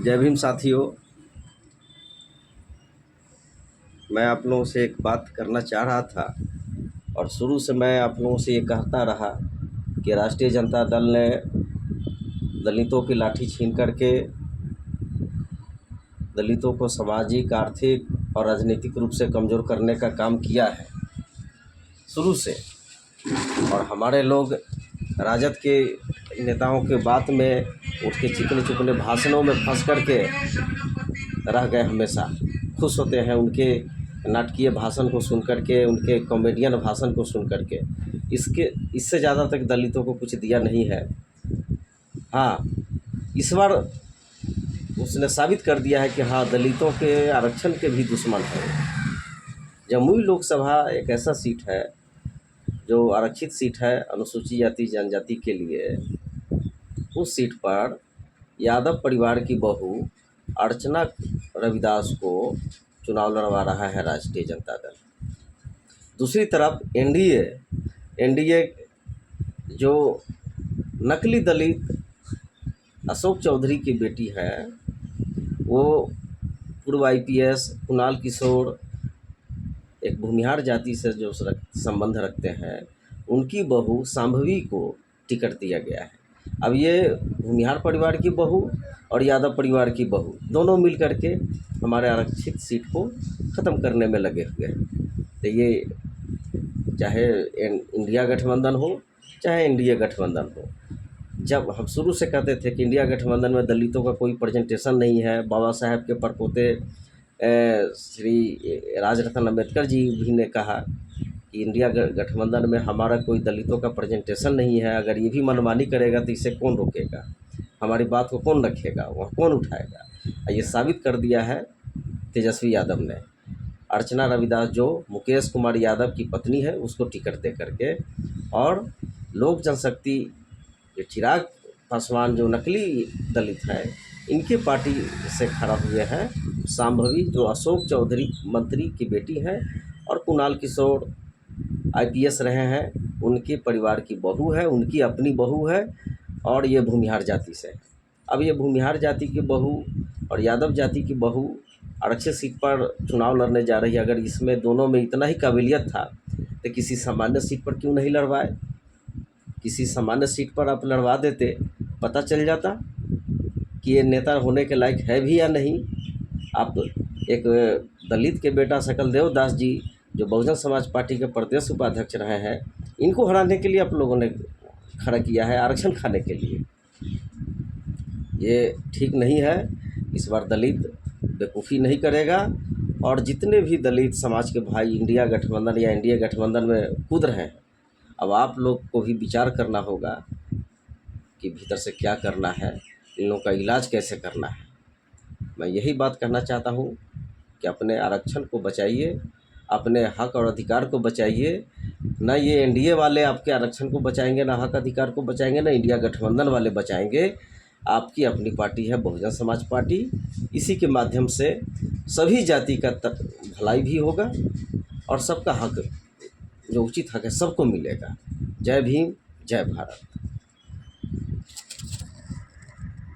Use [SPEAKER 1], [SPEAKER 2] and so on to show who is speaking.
[SPEAKER 1] जय भीम साथियों। मैं आप लोगों से एक बात करना चाह रहा था और शुरू से मैं आप लोगों से ये कहता रहा कि राष्ट्रीय जनता दल ने दलितों की लाठी छीन करके दलितों को सामाजिक, आर्थिक और राजनीतिक रूप से कमज़ोर करने का काम किया है शुरू से। और हमारे लोग राजद के नेताओं के बात में, उनके चिकने चुपने भाषणों में फंस करके रह गए। हमेशा खुश होते हैं उनके नाटकीय भाषण को सुन करके, उनके कॉमेडियन भाषण को सुन करके। इससे ज़्यादा तक दलितों को कुछ दिया नहीं है। हाँ, इस बार उसने साबित कर दिया है कि हाँ, दलितों के आरक्षण के भी दुश्मन है। जमुई लोकसभा एक ऐसा सीट है जो आरक्षित सीट है अनुसूचित जाति जनजाति के लिए। उस सीट पर यादव परिवार की बहू अर्चना रविदास को चुनाव लड़वा रहा है राष्ट्रीय जनता दल। दूसरी तरफ एनडीए जो नकली दलित अशोक चौधरी की बेटी है, वो पूर्व आईपीएस कुणाल किशोर, एक भूमिहार जाति से जो संबंध रखते हैं, उनकी बहू सांभवी को टिकट दिया गया है। अब ये भूमिहार परिवार की बहू और यादव परिवार की बहू दोनों मिल करके हमारे आरक्षित सीट को ख़त्म करने में लगे हुए हैं। तो ये चाहे इंडिया गठबंधन हो चाहे एनडीए गठबंधन हो, जब हम शुरू से कहते थे कि इंडिया गठबंधन में दलितों का कोई प्रेजेंटेशन नहीं है। बाबा साहेब के परपोते श्री राजरत्न अम्बेडकर जी भी ने कहा कि इंडिया गठबंधन में हमारा कोई दलितों का प्रेजेंटेशन नहीं है। अगर ये भी मनमानी करेगा तो इसे कौन रोकेगा, हमारी बात को कौन रखेगा, वह कौन उठाएगा। ये साबित कर दिया है तेजस्वी यादव ने। अर्चना रविदास जो मुकेश कुमार यादव की पत्नी है, उसको टिकट दे करके, और लोक जनशक्ति जो चिराग पासवान जो नकली दलित है, इनके पार्टी से खड़ा हुए हैं सांभवी जो अशोक चौधरी मंत्री की बेटी है और कुणाल किशोर आईपीएस रहे हैं, उनके परिवार की बहू है, उनकी अपनी बहू है, और ये भूमिहार जाति से। अब ये भूमिहार जाति की बहू और यादव जाति की बहू आरक्षित सीट पर चुनाव लड़ने जा रही है। अगर इसमें दोनों में इतना ही काबिलियत था तो किसी सामान्य सीट पर क्यों नहीं लड़वाए? किसी सामान्य सीट पर आप लड़वा देते, पता चल जाता कि ये नेता होने के लायक है भी या नहीं। आप एक दलित के बेटा सकलदेव दास जी जो बहुजन समाज पार्टी के प्रदेश उपाध्यक्ष रहे हैं, इनको हराने के लिए आप लोगों ने खड़ा किया है, आरक्षण खाने के लिए। ये ठीक नहीं है। इस बार दलित बेवकूफ़ी नहीं करेगा, और जितने भी दलित समाज के भाई इंडिया गठबंधन या एनडीए गठबंधन में कूद रहे हैं, अब आप लोग को भी विचार करना होगा कि भीतर से क्या करना है, इन लोगों का इलाज कैसे करना है। मैं यही बात कहना चाहता हूँ कि अपने आरक्षण को बचाइए, अपने हक और अधिकार को बचाइए। ना ये एनडीए वाले आपके आरक्षण को बचाएंगे, ना हक अधिकार को बचाएंगे, ना इंडिया गठबंधन वाले बचाएंगे। आपकी अपनी पार्टी है बहुजन समाज पार्टी। इसी के माध्यम से सभी जाति का भलाई भी होगा और सबका हक, जो उचित हक है, सबको मिलेगा। जय भीम, जय भारत।